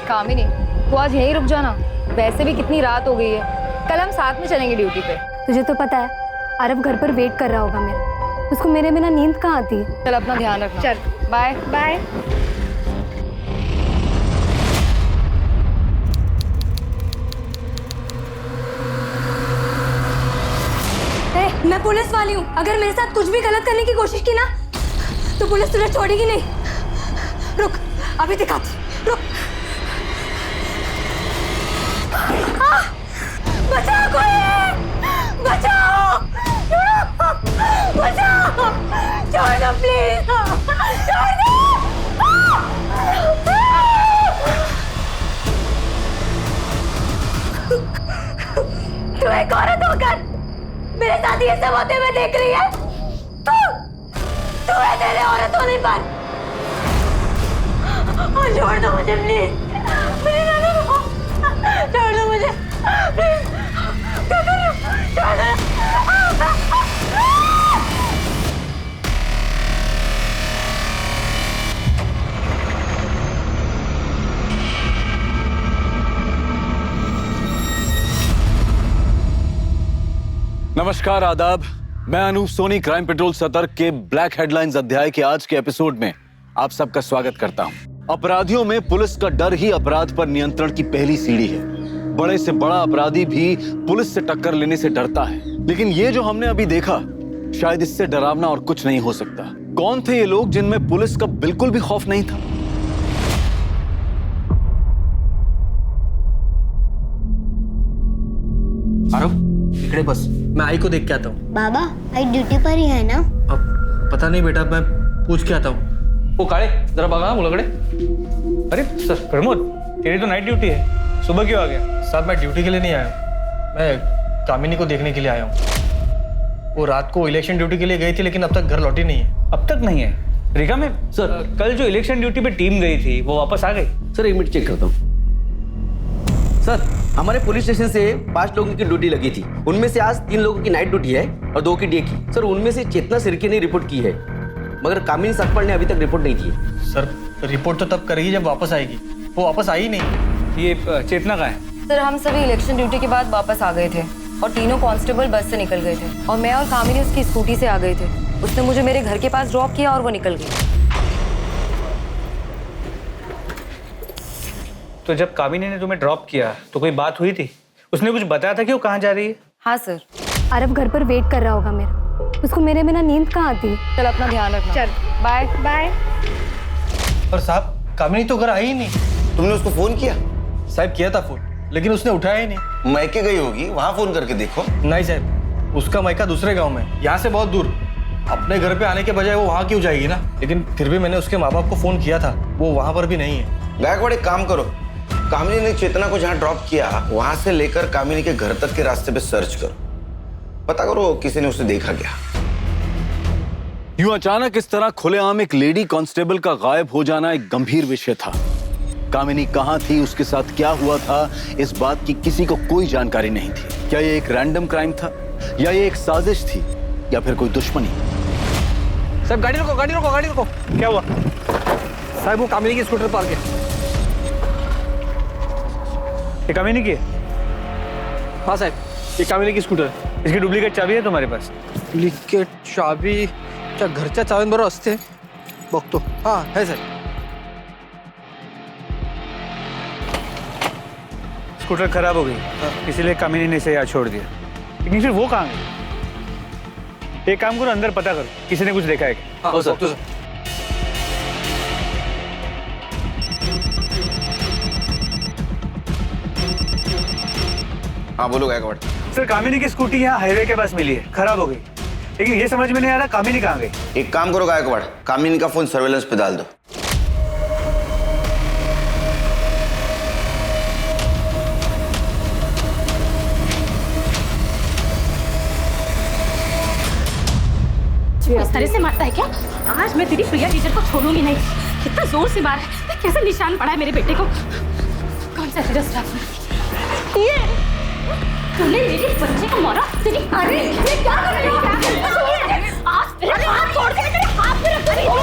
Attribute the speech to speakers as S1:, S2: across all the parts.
S1: कामिनी, तू आज यहीं रुक जाना। वैसे भी कितनी रात हो गई है, कल हम साथ में चलेंगे ड्यूटी पे।
S2: तुझे तो पता है अरब घर पर वेट कर रहा होगा मेरा, उसको मेरे बिना नींद कहाँ आती है।
S1: चल अपना ध्यान रखना।
S2: चल
S1: बाय
S2: बाय। मैं पुलिस वाली हूँ, अगर मेरे साथ कुछ भी गलत करने की कोशिश की ना तो पुलिस तुझे छोड़ेगी नहीं। रुक, अभी दिखाती, रुक। बचाओ कोई, बचाओ, बचाओ, छोड़ दो प्लीज, छोड़ दो। तू एक औरत होकर मेरे साथ ये सब होते हुए देख रही है? तू है तेरे औरत होने पर। छोड़ दो मुझे प्लीज, छोड़ दो मुझे प्लीज, छोड़ दो।
S3: नमस्कार, आदाब। मैं अनूप सोनी क्राइम पेट्रोल सतर्क के ब्लैक हेडलाइंस अध्याय के आज के एपिसोड में आप सबका स्वागत करता हूं। अपराधियों में पुलिस का डर ही अपराध पर नियंत्रण की पहली सीढ़ी है। बड़े से बड़ा अपराधी भी पुलिस से टक्कर लेने से डरता है, लेकिन ये जो हमने अभी देखा, शायद इससे डरावना और कुछ नहीं हो सकता। कौन थे ये लोग जिनमें पुलिस का बिल्कुल भी खौफ नहीं था?
S4: आरव, इकड़े बस, मैं आई को देख के आता हूँ।
S5: बाबा, आई ड्यूटी पर ही है ना?
S4: अब पता नहीं बेटा, मैं पूछ के आता हूँ।
S6: वो काले, जरा भगा मुलगड़े। अरे सर प्रमोद, तेरी तो नाइट ड्यूटी है, सुबह क्यों आ गया?
S4: साहब, मैं ड्यूटी के लिए नहीं आया हूँ, मैं कामिनी को देखने के लिए आया हूँ। वो रात को इलेक्शन ड्यूटी के लिए गई थी, लेकिन अब तक घर लौटी नहीं है।
S6: अब तक नहीं है? रीगा में सर, कल जो इलेक्शन ड्यूटी पे टीम गई थी वो वापस आ गई?
S7: सर, एक मिनट चेक करता हूँ। सर, हमारे पुलिस स्टेशन से 5 लोगों की ड्यूटी लगी थी, उनमें से आज 3 लोगों की नाइट ड्यूटी है और 2 की डे की। सर, उनमें से चेतना सिरके ने रिपोर्ट की है, मगर कामिनी सकपाल ने अभी तक रिपोर्ट नहीं की है।
S4: सर, रिपोर्ट तो तब करेगी जब वापस आएगी, वो वापस आई ही नहीं।
S6: ये चेतना कहाँ है?
S1: सर, हम सभी इलेक्शन ड्यूटी के बाद वापस आ गए थे और तीनों कांस्टेबल बस से निकल गए थे और मैं और कामिनी उसकी स्कूटी से आ गए थे। उसने मुझे मेरे घर के पास ड्रॉप किया और वो निकल गई।
S6: तो जब कामिनी ने तुम्हें ड्रॉप किया तो कोई बात हुई थी? उसने कुछ बताया था कि वो कहाँ जा रही है?
S1: हाँ सर।
S2: अरब घर पर वेट कर रहा होगा मेरा, उसको मेरे बिना नींद कहाँ आती है।
S1: चल अपना ध्यान रखना।
S2: चल
S1: बाय
S2: बाय।
S4: और साहब, कामिनी तो घर आई ही नहीं।
S8: तुमने उसको फोन किया?
S4: साहब, किया था फोन, लेकिन उसने उठाया ही नहीं।
S8: मैके गई होगी, वहां फोन करके देखो।
S4: नहीं साहब, उसका मायका दूसरे गांव में, यहाँ से बहुत दूर। अपने घर पे आने के बजाय वो वहाँ क्यों जाएगी ना? लेकिन फिर भी मैंने उसके माँ बाप को फोन किया था, वो वहाँ पर भी नहीं है।
S8: गायकवाड़, एक काम करो, कामिनी ने चेतना को जहाँ ड्रॉप किया वहां से लेकर कामिनी के घर तक के रास्ते पे सर्च करो, पता करो किसी ने उसे देखा क्या।
S3: यूं अचानक इस तरह खुलेआम एक लेडी कांस्टेबल का गायब हो जाना एक गंभीर विषय था। कामिनी कहां थी, उसके साथ क्या हुआ था, इस बात की किसी को कोई जानकारी नहीं थी। क्या ये एक रैंडम क्राइम था या ये एक साजिश थी या फिर कोई दुश्मनी?
S4: साहब, गाड़ी रोको, गाड़ी रोको, गाड़ी रोको।
S6: क्या हुआ?
S4: साहब, वो कामिनी की स्कूटर पार्क है।
S6: ये कामिनी की है?
S4: हाँ साहब, ये कामिनी की स्कूटर।
S6: इसकी डुप्लीकेट चाबी है तुम्हारे पास?
S4: डुप्लीकेट चाबी? क्या घरच्या चावींबरोबर असते? बघतो। हाँ है सर।
S6: स्कूटर खराब हो गई, इसीलिए कामिनी ने इसे यहाँ छोड़ दिया। लेकिन फिर वो कहाँ गई? एक काम करो, अंदर पता करो, किसी ने कुछ देखा है क्या?
S4: हाँ सर।
S8: हाँ बोलो गायकवाड़।
S6: सर, कामिनी की स्कूटी यहाँ हाईवे के पास मिली है, खराब हो गई, लेकिन ये समझ में नहीं आ रहा कामिनी कहाँ गई।
S8: एक काम करो गायकवाड़, कामिनी का फोन सर्वेलेंस पे डाल दो।
S9: इस तरह से मारता है क्या? आज मैं तेरी प्रिया टीचर को छोड़ूंगी नहीं। कितना जोर से मारा है, कैसे निशान पड़ा है मेरे बेटे को। कौन सा तेरा स्टाफ है? ये तूने मेरे बच्चे को मारा? तेरी अरे ये क्या कर रही हो? आज तेरे हाथ तोड़ के मेरे हाथ पे रख रही हो।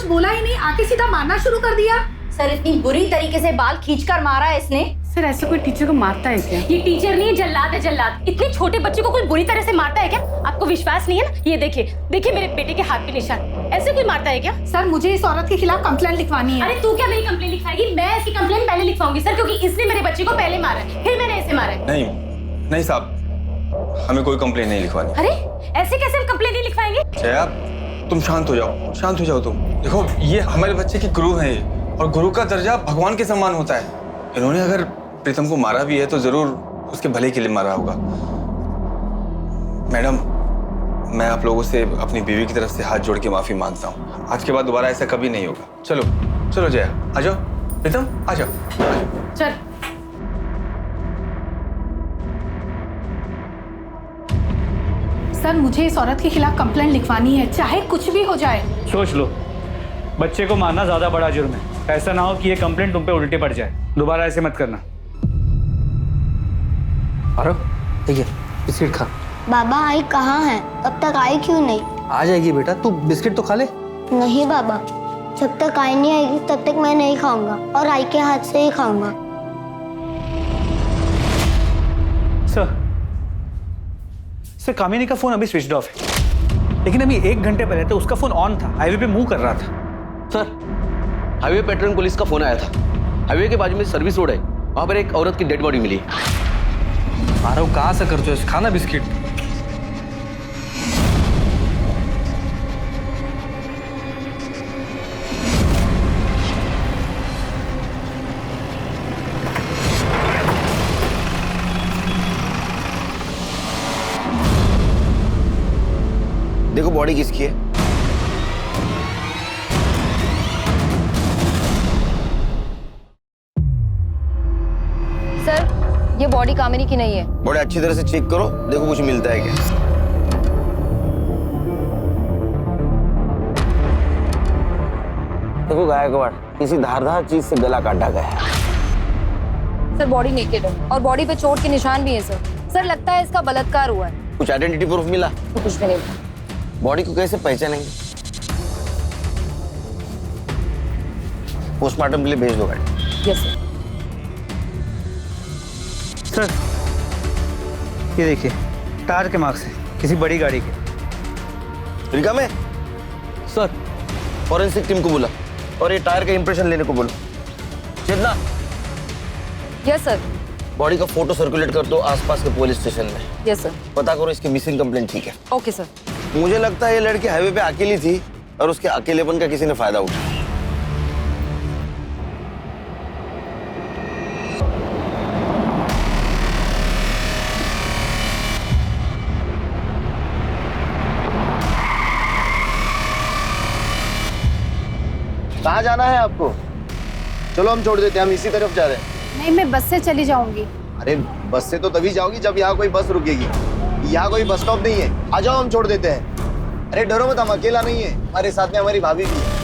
S9: कुछ बोला ही नहीं, आके सीधा मारना शुरू कर दिया।
S2: सर इतनी बुरी तरीके से बाल खींचकर मारा है इसने।
S9: सर ऐसे कोई टीचर को मारता है क्या? ये टीचर नहीं है, जल्लाद है जल्लाद। इतने छोटे बच्चे को कोई बुरी तरह से मारता है क्या? आपको विश्वास नहीं है ना? ये देखिए देखिए मेरे बेटे के हाथ पे निशान, ऐसे कोई मारता है क्या? सर मुझे इस औरत के खिलाफ कंप्लेंट लिखवानी है। अरे तू क्या मेरी कंप्लेंट लिखवाएगी? मैं इसकी कंप्लेंट पहले लिखवाऊंगी सर, क्योंकि इसने मेरे बच्चे को पहले मारा है, फिर मैंने इसे मारा है।
S10: नहीं साहब, हमें कोई कंप्लेंट नहीं लिखवानी।
S9: अरे ऐसे कैसे हम कंप्लेंट नहीं लिखवाएंगे?
S10: जया, तुम शांत हो जाओ तुम। देखो ये हमारे बच्चे की गुरु है और गुरु का दर्जा भगवान के समान होता है। इन्होंने अगर प्रीतम को मारा भी है तो जरूर उसके भले के लिए मारा होगा। मैडम, मैं आप लोगों से अपनी बीवी की तरफ से हाथ जोड़ के माफी मांगता हूँ। आज के बाद दोबारा ऐसा कभी नहीं होगा। चलो चलो जया, आ जाओ। प्रीतम आ जाओ।
S9: चल सर, मुझे इस औरत के खिलाफ कंप्लेंट लिखवानी है, चाहे कुछ भी हो जाए।
S6: सोच लो, बच्चे को मारना ज्यादा बड़ा जुर्म है। ऐसा ना हो कि ये कंप्लेंट तुम पे उल्टे पड़ जाए। दोबारा ऐसे मत करना।
S4: अरे ठीक है, बिस्किट खा।
S5: बाबा आई कहाँ है? अब तक आई क्यों नहीं?
S4: आ जाएगी बेटा, तू बिस्किट तो खा ले।
S5: नहीं बाबा, जब तक आई नहीं आएगी तब तक मैं नहीं खाऊंगा, और आई के हाथ से ही खाऊंगा।
S6: सर कामिनी का फोन अभी स्विच ऑफ है, लेकिन अभी 1 घंटे पहले तो उसका फोन ऑन था, हाईवे पे मूव कर रहा था।
S7: सर, हाईवे पेट्रोलिंग पुलिस का फोन आया था। हाईवे के बाजू में सर्विस रोड है, वहां पर एक औरत की डेड बॉडी मिली।
S4: आरव कहाँ से करते हो? खाना बिस्किट।
S8: देखो बॉडी किसकी है।
S1: सर ये बॉडी कामिनी की नहीं है।
S8: बॉडी अच्छी तरह से चेक करो, देखो कुछ मिलता है क्या। देखो गायकवाड़, किसी धारदार चीज से गला काटा गया है।
S1: सर बॉडी नेकेड है और बॉडी पे चोट के निशान भी है सर। सर लगता है इसका बलात्कार हुआ है।
S8: कुछ आइडेंटिटी प्रूफ मिला?
S1: कुछ भी नहीं।
S8: बॉडी को कैसे पहचानेंगे? पोस्टमार्टम के लिए भेज दो गाड़ी।
S1: Yes sir.
S6: सर ये देखिए, टायर के मार्क्स हैं, किसी बड़ी गाड़ी के।
S8: रिका में
S7: सर,
S8: फॉरेंसिक टीम को बोला और ये टायर का इंप्रेशन लेने को बोलो। चेतना,
S1: यस सर।
S8: बॉडी का फोटो सर्कुलेट कर दो आसपास के पुलिस स्टेशन में।
S1: Yes sir.
S8: पता करो इसकी मिसिंग कंप्लेंट। ठीक है?
S1: Okay sir.
S8: मुझे लगता है ये लड़की हाईवे पे अकेली थी और उसके अकेलेपन का किसी ने फायदा उठाया। कहाँ जाना है आपको? चलो हम छोड़ देते हैं, हम इसी तरफ जा रहे हैं।
S9: नहीं, मैं बस से चली जाऊंगी।
S8: अरे बस से तो तभी जाओगी जब यहाँ कोई बस रुकेगी। यहाँ कोई बस स्टॉप नहीं है, आ जाओ हम छोड़ देते हैं। अरे डरो मत, हम अकेला नहीं है, हमारे साथ में हमारी भाभी भी है।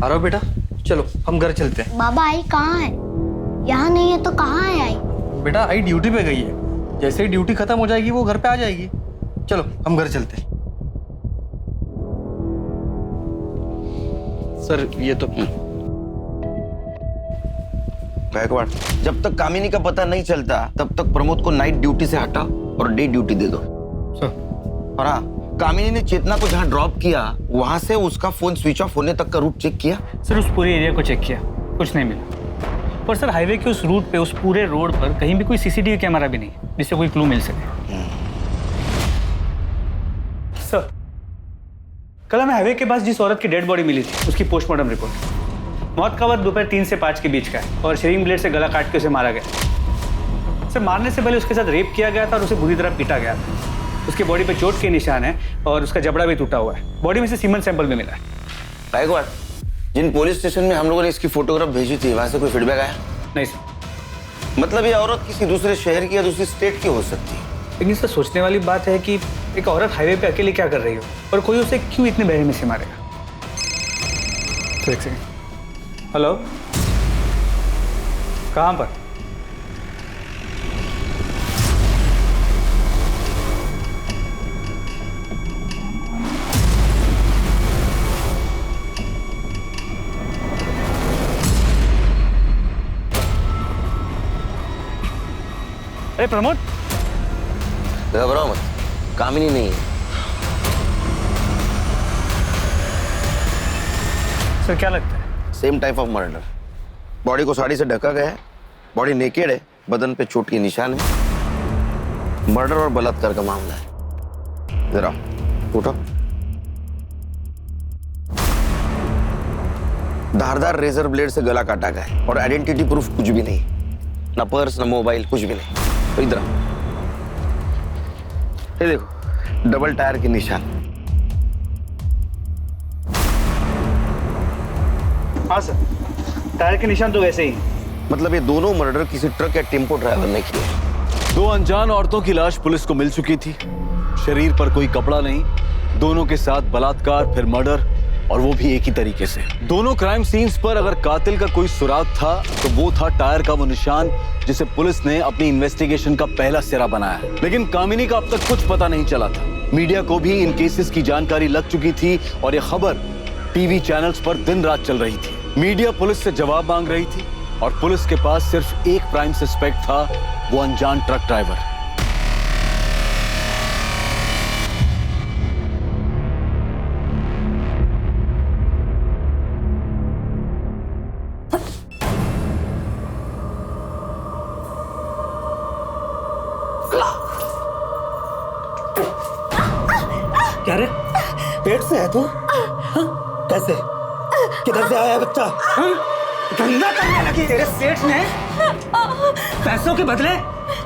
S4: आरव बेटा, चलो हम घर चलते हैं।
S5: बाबा आई कहाँ है? यहाँ नहीं है तो कहाँ है आई?
S4: बेटा आई ड्यूटी पे गई है, जैसे ही ड्यूटी खत्म हो जाएगी वो घर पे आ जाएगी। चलो हम घर चलते हैं।
S7: सर ये तो
S8: गायकवाड़, जब तक कामिनी का पता नहीं चलता तब तक प्रमोद को नाइट ड्यूटी से हटा और डे ड्यूटी दे दो। और हाँ, कामिनी ने चेतना को जहाँ ड्रॉप किया वहां से उसका फोन स्विच ऑफ होने तक का रूट चेक किया?
S6: सर उस पूरे एरिया को चेक किया, कुछ नहीं मिला। पर सर हाईवे के उस रूट पे, उस पूरे रोड पर कहीं भी कोई सीसीटीवी कैमरा भी नहीं जिससे कोई क्लू मिल सके। सर कल हमें हाईवे के पास जिस औरत की डेड बॉडी मिली थी उसकी पोस्टमार्टम रिपोर्ट, मौत का वक्त दोपहर 3 से 5 के बीच का है और शेविंग ब्लेड से गला काट के उसे मारा गया। सर मारने से पहले उसके साथ रेप किया गया था और उसे बुरी तरह पीटा गया था। उसके बॉडी पे चोट के निशान है और उसका जबड़ा भी टूटा हुआ है। बॉडी में से सीमेंट सैंपल भी मिला है।
S8: गायकवाड़, जिन पुलिस स्टेशन में हम लोगों ने इसकी फोटोग्राफ भेजी थी वहां से कोई फीडबैक आया?
S6: नहीं सर।
S8: मतलब ये औरत किसी दूसरे शहर की या दूसरी स्टेट की हो सकती है।
S6: लेकिन सर सोचने वाली बात है कि एक औरत हाईवे पे अकेले क्या कर रही हो और कोई उसे क्यों इतने बहरे में से मारेगा। एक सेकंड। हेलो, कहाँ पर? अरे प्रमोद,
S8: घबराओ मत, कामिनी नहीं है।
S6: सर क्या लगता है?
S8: Same type of murder. Body को साड़ी से ढका गया है, बॉडी नेकेड है, बदन पे चोट के निशान है। मर्डर और बलात्कार का मामला है। जरा उठो। धारदार रेजर ब्लेड से गला काटा गया है और आइडेंटिटी प्रूफ कुछ भी नहीं, ना पर्स ना मोबाइल, कुछ भी नहीं। तो इधर ये देखो, डबल टायर के निशान।
S6: हाँ सर, टायर के निशान तो वैसे ही।
S8: मतलब ये दोनों मर्डर किसी ट्रक या टेम्पो ड्राइवर ने किए।
S3: दो अनजान औरतों की लाश पुलिस को मिल चुकी थी। शरीर पर कोई कपड़ा नहीं, दोनों के साथ बलात्कार फिर मर्डर, और वो भी एक ही तरीके से। दोनों क्राइम सीन्स पर अगर कातिल का कोई सुराग था तो वो था टायर का वो निशान जिसे पुलिस ने अपनी इन्वेस्टिगेशन का पहला सिरा बनाया है। लेकिन कामिनी का अब तक कुछ पता नहीं चला था। मीडिया को भी इन केसेस की जानकारी लग चुकी थी और ये खबर टीवी चैनल्स पर दिन रात चल रही थी। मीडिया पुलिस से जवाब मांग रही थी और पुलिस के पास सिर्फ एक प्राइम सस्पेक्ट था, वो अनजान ट्रक ड्राइवर।
S11: क्या रे, पेट से है तू? हाँ? कैसे, किधर से आया है बच्चा? हाँ? धंधा करने लगी? तेरे सेठ ने पैसों के बदले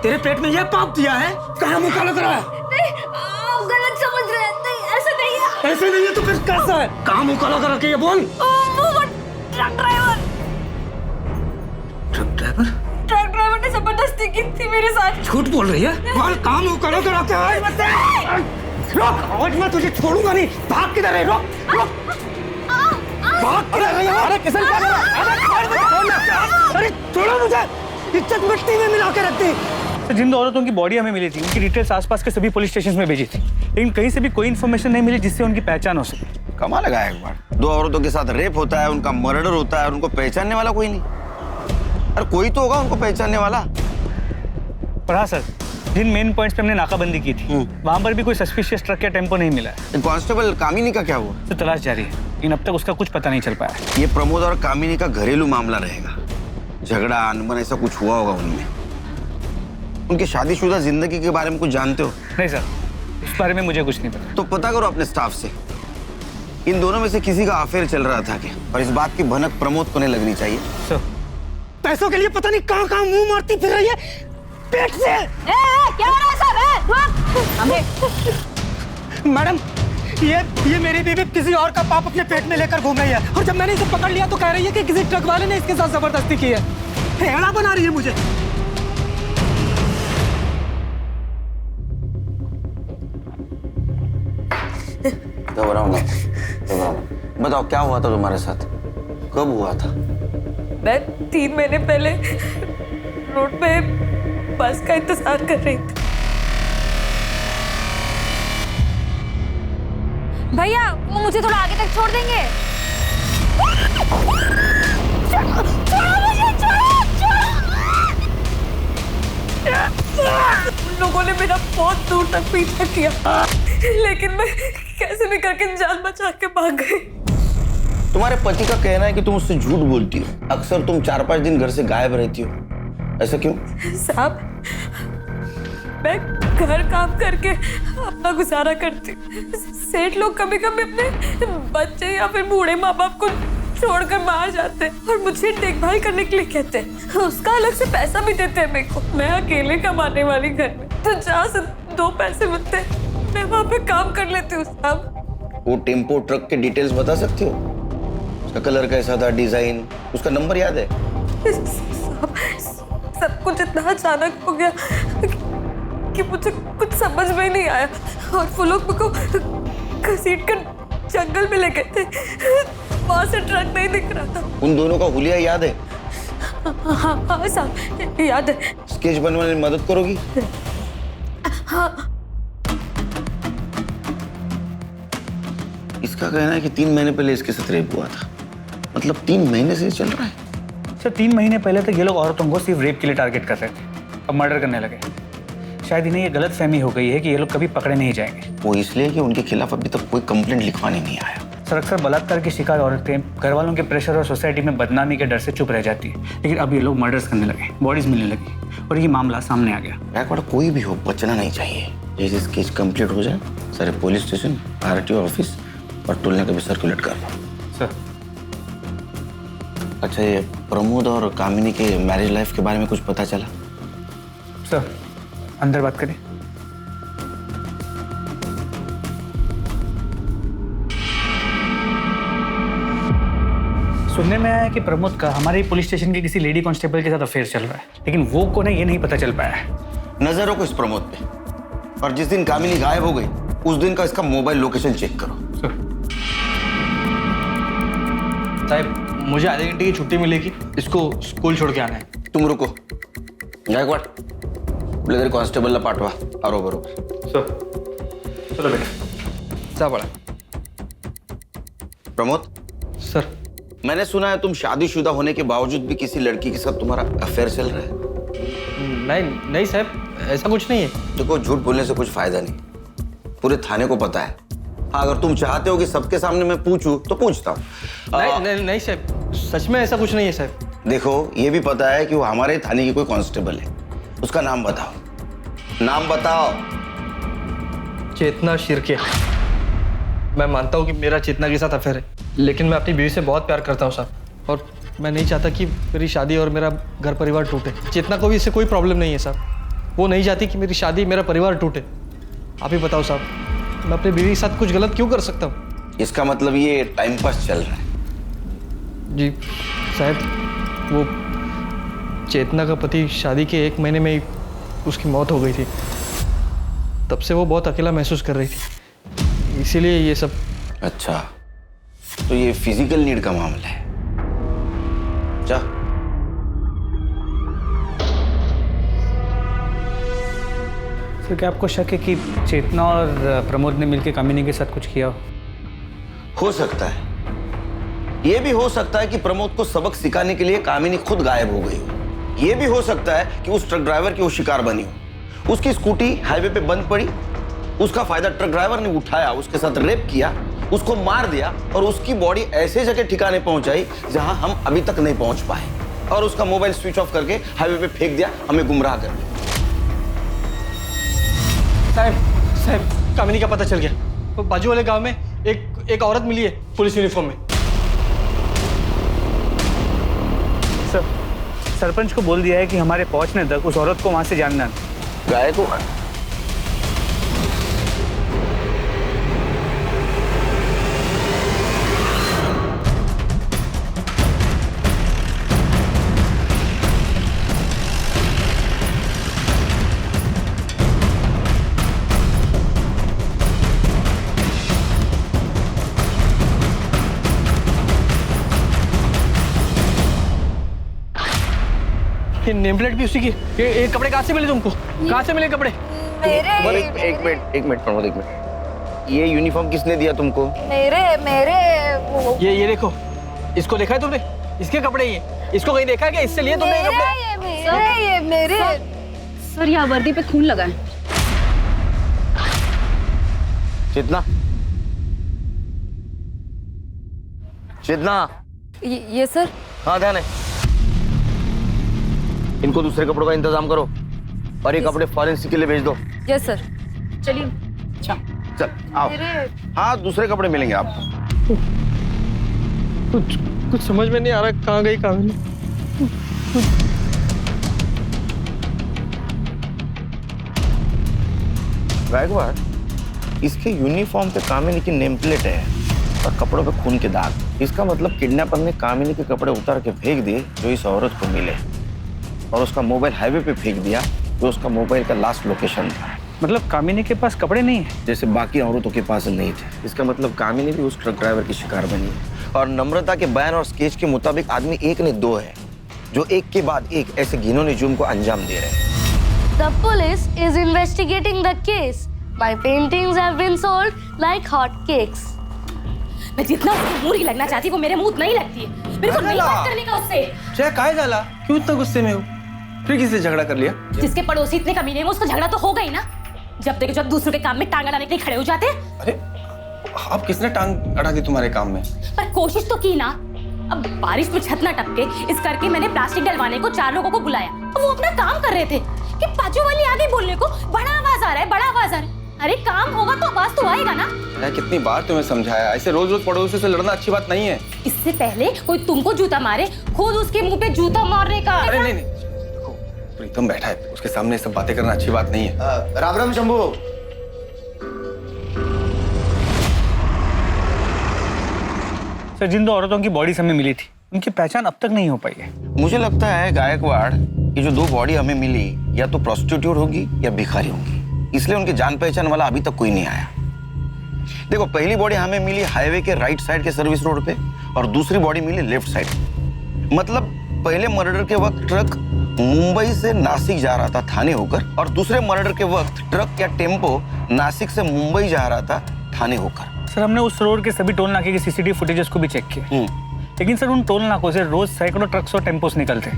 S11: तेरे पेट में यह पाप दिया है? कहाँ मुंह काला करा है?
S2: नहीं, आप गलत समझ रहे हैं। नहीं, ऐसा नहीं है।
S11: ऐसे नहीं है तो फिर कैसा है? कहाँ मुंह काला करा के ये बोल।
S2: वो truck driver.
S11: Truck driver?
S2: Truck driver ने जबरदस्ती की थी मेरे साथ।
S11: झूठ बोल रही है? बोल, कहाँ मुंह काला करा के आए? रोक, आज मैं तुझे छोड़ूंगा नहीं। भाग किधर है? रोक, रोक। भाग किधर है? अरे किसन क्या कर रहा है? अरे छोड़ मुझे, छोड़ना। अरे छोड़ो मुझे, इज्जत मिट्टी में मिला के रख दी।
S6: तो जिन दो औरतों की बॉडी हमें मिली थी उनकी डिटेल्स आसपास के सभी पुलिस स्टेशन में भेजी थी, लेकिन कहीं से भी कोई इन्फॉर्मेशन नहीं मिली जिससे उनकी पहचान हो सके।
S8: कमाल लगा एक बार, दो औरतों के साथ रेप होता है, उनका मर्डर होता है और उनको पहचानने वाला कोई नहीं। अरे कोई तो होगा उनको पहचानने वाला।
S6: पर हाँ सर, जिन मेन पॉइंट्स पे हमने नाकाबंदी की थी वहां पर भी कोई सस्पिशियस ट्रक या टेम्पो नहीं मिला है।
S8: कांस्टेबल कामिनी का क्या हुआ?
S6: तो तलाश जारी है, लेकिन अब तक उसका कुछ पता नहीं चल पाया।
S8: ये प्रमोद और कामिनी का घरेलू मामला रहेगा। झगड़ा अनबन ऐसा कुछ हुआ होगा उनमें। उनकी शादीशुदा जिंदगी के बारे में कुछ जानते हो?
S6: नहीं सर, उस बारे में मुझे कुछ नहीं पता।
S8: तो पता करो अपने स्टाफ से, इन दोनों में से किसी का अफेयर चल रहा था क्या? और इस बात की भनक प्रमोद को नहीं लगनी चाहिए।
S6: सर,
S11: पैसों के लिए पता नहीं कहाँ कहाँ मुंह मारती फिर रही है पेट से।
S2: क्या हो रहा है सब?
S11: मैडम, ये मेरी बीवी किसी और का पाप अपने पेट में लेकर घूम रही है और जब मैंने इसे पकड़ लिया तो कह रही है कि किसी ट्रक वाले ने इसके साथ जबरदस्ती की है। हेड़ा बना रही है मुझे।
S8: घबराओ मत, घबराओ मत। बताओ क्या हुआ था तुम्हारे साथ, कब हुआ था?
S1: मैं 3 महीने पहले रोड पे बस का इंतजार कर रही थी।
S2: भैया, वो मुझे थोड़ा आगे तक छोड़ देंगे? छोड़ो मुझे,
S1: उन लोगों ने मेरा बहुत दूर तक पीछा किया, लेकिन मैं कैसे भी करके जान बचा के भाग गई।
S8: तुम्हारे पति का कहना है कि तुम उससे झूठ बोलती हो। अक्सर तुम 4-5 दिन घर से गायब रहती हो, ऐसा क्यों?
S1: साहब, मैं घर काम करके अपना गुजारा करती। सेठ लोग कभी कभी अपने बच्चे या फिर बूढ़े माँ बाप को छोड़कर बाहर जाते हैं और मुझे देखभाल करने के लिए कहते हैं। उसका अलग से पैसा भी देते हैं मेरे को। मैं अकेले कमाने वाली घर में, तो जहाँ से 2 पैसे मिलते हैं मैं वहाँ पे काम कर लेती हूँ। साहब,
S8: वो टेम्पो ट्रक के डिटेल्स बता सकती हो? उसका कलर कैसा था, डिजाइन, उसका नंबर याद है?
S1: साहब, सब कुछ इतना अचानक हो गया कि मुझे कुछ समझ में ही नहीं आया और वो लोग मुझको घसीट कर जंगल में ले गए थे, वहां से ट्रक नहीं दिख रहा था।
S8: उन दोनों का हुलिया याद है?
S1: हाँ हाँ साहब याद है।
S8: स्केच बनवाने में मदद करोगी?
S1: हाँ।
S8: इसका कहना है कि 3 महीने पहले इसके साथ रेप हुआ था, मतलब 3 महीने से चल रहा है।
S6: सर 3 महीने पहले तक ये लोग औरतों को सिर्फ रेप के लिए टारगेट कर रहे थे, अब मर्डर करने लगे। शायद इन्हें ये गलत फहमी हो गई है कि ये लोग कभी पकड़े नहीं जाएंगे।
S8: वो इसलिए कि उनके खिलाफ अभी तक कोई कंप्लेंट लिखवाने नहीं आया।
S6: सर अक्सर बलात्कार की शिकार औरतें घर वालों के प्रेशर और सोसाइटी में बदनामी के डर से चुप रह जाती है, लेकिन अब ये लोग मर्डर्स करने लगे, बॉडीज मिलने लगी और ये मामला सामने आ गया।
S8: बैकवर्ड कोई भी हो, बचना नहीं चाहिए। जैसे केस कंप्लीट हो जाए सारे पुलिस स्टेशन, आरटीओ ऑफिस और टोलने का भी सर्कुलेट कर लो।
S6: सर
S8: अच्छा, ये प्रमोद और कामिनी के मैरिज लाइफ के बारे में कुछ पता चला?
S6: सर अंदर बात करें। सुनने में आया है कि प्रमोद का हमारे पुलिस स्टेशन के किसी लेडी कांस्टेबल के साथ अफेयर चल रहा है, लेकिन वो कौन है ये नहीं पता चल पाया है।
S8: नजर रखो इस प्रमोद पे, और जिस दिन कामिनी गायब हो गई उस दिन का इसका मोबाइल लोकेशन चेक करो।
S4: साहब मुझे आधे घंटे की छुट्टी मिलेगी, इसको स्कूल छोड़ के आना है।
S8: तुम रुको, गायकवाड ब्लेजर कांस्टेबल ला पाठवा आरो बरोबर।
S6: सर चलो बेटा।
S4: जा बड़ा।
S8: प्रमोद
S4: सर
S8: मैंने सुना है तुम शादीशुदा होने के बावजूद भी किसी लड़की के साथ तुम्हारा अफेयर चल रहा है।
S4: नहीं साहब, ऐसा कुछ नहीं है।
S8: देखो, झूठ बोलने से कुछ फायदा नहीं, पूरे थाने को पता है। हाँ, अगर तुम चाहते हो कि सबके सामने मैं पूछूं तो पूछता हूँ।
S4: नहीं साहब, सच में ऐसा कुछ नहीं है साहब।
S8: देखो, ये भी पता है कि वो हमारे थाने की कोई कांस्टेबल है, उसका नाम बताओ। नाम बताओ।
S4: चेतना शिर्के। मैं मानता हूँ कि मेरा चेतना के साथ अफेयर है, लेकिन मैं अपनी बीवी से बहुत प्यार करता हूँ साहब, और मैं नहीं चाहता कि मेरी शादी और मेरा घर परिवार टूटे। चेतना को भी इससे कोई प्रॉब्लम नहीं है साहब, वो नहीं चाहती कि मेरी शादी मेरा परिवार टूटे। आप ही बताओ साहब, मैं अपनी बीवी के साथ कुछ गलत क्यों कर सकता हूँ?
S8: इसका मतलब ये टाइम पास चल रहा है।
S4: जी साहब, वो चेतना का पति शादी के 1 महीने में ही उसकी मौत हो गई थी। तब से वो बहुत अकेला महसूस कर रही थी, इसीलिए ये सब।
S8: अच्छा, तो ये फिजिकल नीड का मामला है। जा।
S6: सर क्या आपको शक है कि चेतना और प्रमोद ने मिलकर कामिनी के साथ कुछ किया
S8: हो सकता है। ये भी हो सकता है कि प्रमोद को सबक सिखाने के लिए कामिनी खुद गायब हो गई हो। ये भी हो सकता है कि उस ट्रक ड्राइवर की वो शिकार बनी हो। उसकी स्कूटी हाईवे पे बंद पड़ी, उसका फायदा ट्रक ड्राइवर ने उठाया, उसके साथ रेप किया, उसको मार दिया और उसकी बॉडी ऐसे जगह ठिकाने पहुंचाई जहां हम अभी तक नहीं पहुंच पाए, और उसका मोबाइल स्विच ऑफ करके हाईवे पे फेंक दिया, हमें गुमराह कर दिया।
S4: साहब कामिनी का पता चल गया। तो बाजू वाले गांव में एक औरत मिली है पुलिस यूनिफॉर्म में।
S6: सर सरपंच को बोल दिया है कि हमारे पहुंचने तक उस औरत को वहां से जानना।
S8: गायकवाड़,
S4: ये नेम प्लेट भी उसी की। ये कपड़े कहाँ से मिले तुमको? कहाँ से मिले कपड़े?
S8: एक मिनट प्रमोद, एक मिनट। ये यूनिफॉर्म किसने दिया तुमको?
S4: ये देखो, इसको देखा है तुमने? इसके कपड़े ये, इसको कहीं देखा है क्या? इससे लिए तुमने ये कपड़े?
S9: ये मेरे। सर यहाँ वर्दी पे खून लगा है।
S8: चेतना, चेतना।
S1: ये सर।
S8: हाँ, ध्यान है। इनको दूसरे कपड़ों का इंतजाम करो और ये कपड़े फॉरेंसिक के लिए भेज दो।
S1: Yes sir.
S9: चलिए।
S8: अच्छा चल आओ। हाँ, दूसरे कपड़े मिलेंगे आपको।
S4: कुछ समझ में नहीं आ रहा कहाँ गई कामिनी।
S8: गायकवाड़, इसके यूनिफॉर्म पे कामिनी की नेम प्लेट है और कपड़ों पे खून के दाग। इसका मतलब किडनैपर ने कामिनी के कपड़े उतार के फेंक दिए जो इस औरत को मिले, और उसका मोबाइल हाईवे पे फेंक दिया जो उसका मोबाइल का लास्ट लोकेशन था।
S6: मतलब कामिनी के पास कपड़े नहीं है?
S8: जैसे बाकी औरतों के पास नहीं थे। इसका मतलब कामिनी भी उस ट्रक ड्राइवर की शिकार बनी है। और नम्रता के बयान और स्केच के मुताबिक आदमी एक नहीं दो है, जो एक के बाद एक ऐसे घिनौने जुर्म को अंजाम दे रहे हैं।
S2: The police is investigating the case. My paintings have been sold like hot cakes.
S9: मैं जितना उसकी मूरी लगना चाहती वो मेरे मुंह नहीं लगती है। मेरे को नहीं बात करने का उससे।
S10: चाहे काहे जाला, क्यों इतना गुस्से में हो? फिर किससे झगड़ा कर लिया?
S9: जिसके पड़ोसी इतने कमीने हैं उसको झगड़ा तो होगा ही ना। जब देखो जब दूसरों के काम में टांग अड़ाने के लिए खड़े हो जाते हैं।
S10: अरे अब किसने टांग अड़ा दी तुम्हारे काम में?
S9: पर कोशिश तो की ना। अब बारिश में छत ना टपके इस करके मैंने प्लास्टिक डलवाने को 4 लोगों को बुलाया। अब वो अपना काम कर रहे थे कि बाजू वाली आ गई बोलने को, बड़ा आवाज आ रहा है, बड़ा आवाज आ रहा है। अरे काम होगा तो आवाज तो आएगा ना।
S10: मैं कितनी बार तुम्हें समझाया, ऐसे रोज रोज पड़ोसी से लड़ना अच्छी बात नहीं है।
S9: इससे पहले कोई तुमको जूता मारे, खुद उसके मुंह पे जूता मारने का।
S10: अरे नहीं देखो, प्रीतम बैठा है, उसके सामने सब बातें करना अच्छी बात नहीं है।
S8: राम राम शंभू।
S6: सर, जिन 2 औरतों की बॉडी हमें मिली थी उनकी पहचान अब तक नहीं हो पाई है।
S8: मुझे लगता है गायकवाड़, ये जो 2 बॉडी हमें मिली या तो प्रोस्टिट्यूट होगी या भिखारी होगी, इसलिए उनकी जान पहचान वाला अभी तक कोई नहीं आया। देखो, पहली बॉडी हमें मिली हाईवे के राइट साइड के सर्विस रोड पे और दूसरी बॉडी मिली लेफ्ट साइड। मतलब पहले मर्डर के वक्त ट्रक मुंबई से नासिक जा रहा था थाने होकर, और दूसरे मर्डर के वक्त ट्रक या टेम्पो नासिक से मुंबई जा रहा था थाने होकर।
S6: सर, हमने उस रोड के सभी टोल नाके के सीसीटीवी फुटेजेस को भी चेक किया, लेकिन सर उन टोल नाकों से रोज सैकड़ों ट्रक्स और टेम्पोस निकलते।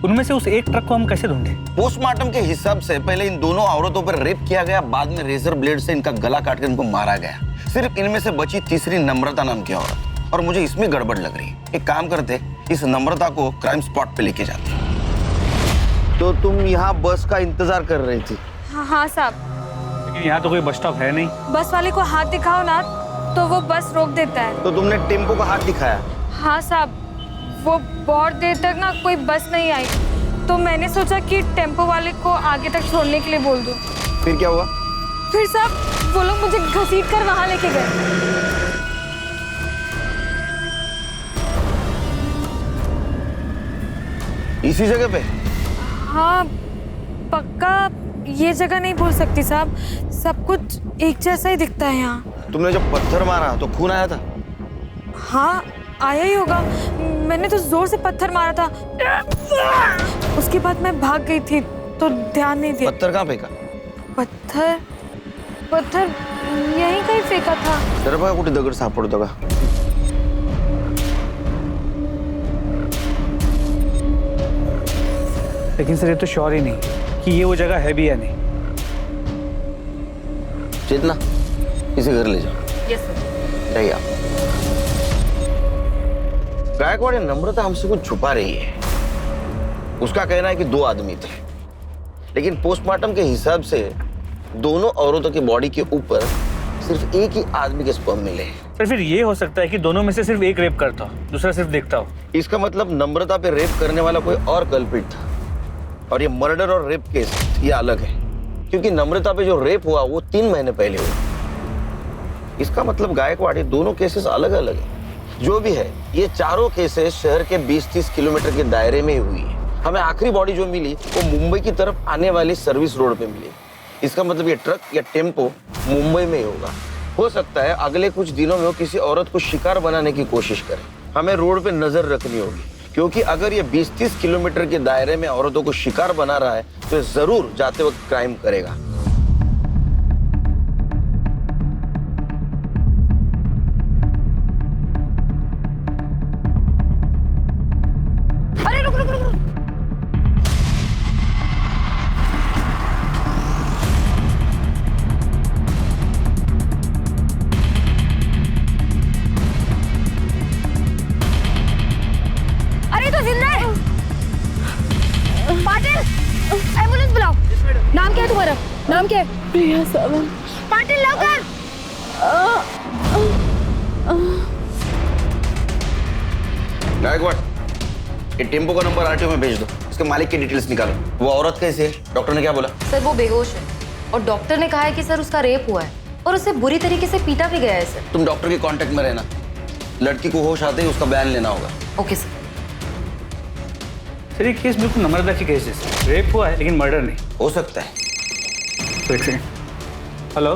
S6: उनमें से उस एक ट्रक को हम कैसे ढूंढे?
S8: पोस्टमार्टम के हिसाब से पहले इन दोनों औरतों पर रेप किया गया, बाद में रेजर ब्लेड से इनका गला काट कर इनको मारा गया। सिर्फ इनमें से बची तीसरी नम्रता नाम की औरत, और मुझे इसमें गड़बड़ लग रही है। एक काम करते, इस नम्रता को क्राइम स्पॉट पे लेके जाते। तो तुम यहाँ बस का इंतजार कर रही थी?
S1: हाँ साहब।
S6: लेकिन यहाँ तो कोई बस स्टॉप है नहीं।
S1: बस वाले को हाथ दिखाओ ना तो वो बस रोक देता है।
S8: तो तुमने टेम्पो का हाथ दिखाया?
S1: हाँ साहब, वो बहुत देर तक ना कोई बस नहीं आई, तो मैंने सोचा कि टेम्पो वाले को आगे तक छोड़ने के लिए बोल दूं।
S8: फिर क्या हुआ?
S1: फिर साहब वो लोग मुझे घसीट कर वहां लेके गए।
S8: इसी जगह पे?
S1: हाँ, पक्का ये जगह नहीं भूल सकती साहब, सब कुछ एक जैसा ही दिखता है यहाँ।
S8: तुमने जब पत्थर मारा तो खून आया था?
S1: हाँ, आया ही होगा। मैंने तो जोर से पत्थर मारा था, उसके बाद मैं भाग गई थी तो ध्यान नहीं दिया।
S8: पत्थर कहाँ फेंका?
S1: पत्थर यहीं कहीं फेंका था।
S8: जरा बघा कुठे दगड सापडतो का?
S6: लेकिन सर ये तो श्योर ही नहीं कि ये वो जगह है भी या नहीं।
S8: चेतना, इसे घर ले जाओ।
S9: Yes sir.
S8: जाइए आप। गायकवाड़, नम्रता हमसे कुछ छुपा रही है। उसका कहना है कि 2 आदमी थे, लेकिन पोस्टमार्टम के हिसाब से दोनों औरतों की बॉडी के ऊपर सिर्फ एक ही आदमी के स्पर्म मिले हैं।
S6: सर, फिर ये हो सकता है कि दोनों में से सिर्फ एक रेप करता हो, दूसरा सिर्फ देखता हो।
S8: इसका मतलब नम्रता पे रेप करने वाला कोई और कल्प्रिट था, और ये मर्डर और रेप केस ये अलग है, क्योंकि नम्रता पे जो रेप हुआ वो 3 महीने पहले हुआ। इसका मतलब गायकवाड़, ये दोनों केसेस अलग अलग है। जो भी है, ये चारों केसेस शहर के 20-30 किलोमीटर के दायरे में ही हुई है। हमें आखिरी बॉडी जो मिली वो मुंबई की तरफ आने वाली सर्विस रोड पे मिली। इसका मतलब ये ट्रक या टेम्पो मुंबई में ही होगा। हो सकता है अगले कुछ दिनों में वो किसी औरत को शिकार बनाने की कोशिश करे। हमें रोड पे नजर रखनी होगी, क्योंकि अगर ये 20-30 किलोमीटर के दायरे में औरतों को शिकार बना रहा है तो ये जरूर जाते वक्त क्राइम करेगा।
S2: अरे रुक रुक रुक। अरे तो जिंदा है। पाटिल, एम्बुलेंस बुलाओ। नाम क्या है तुम्हारा? नाम क्या है?
S1: प्रिया सावंत।
S2: पाटिल लवकर।
S8: गायकवाड़, ये टेम्पो का नंबर आरटीओ में भेज दो, इसके मालिक की डिटेल्स निकालो। वो औरत कैसी है? डॉक्टर ने क्या बोला?
S12: सर वो बेहोश है और डॉक्टर ने कहा है कि सर उसका रेप हुआ है और उसे बुरी तरीके से पीटा भी गया है सर।
S8: तुम डॉक्टर के कांटेक्ट में रहना, लड़की को होश आते ही उसका बयान लेना होगा।
S12: Okay sir.
S6: सर, ये केस बिल्कुल नम्रता की केस है। रेप हुआ है लेकिन मर्डर नहीं
S8: हो सकता है।
S6: तो एक सेकंड। हेलो,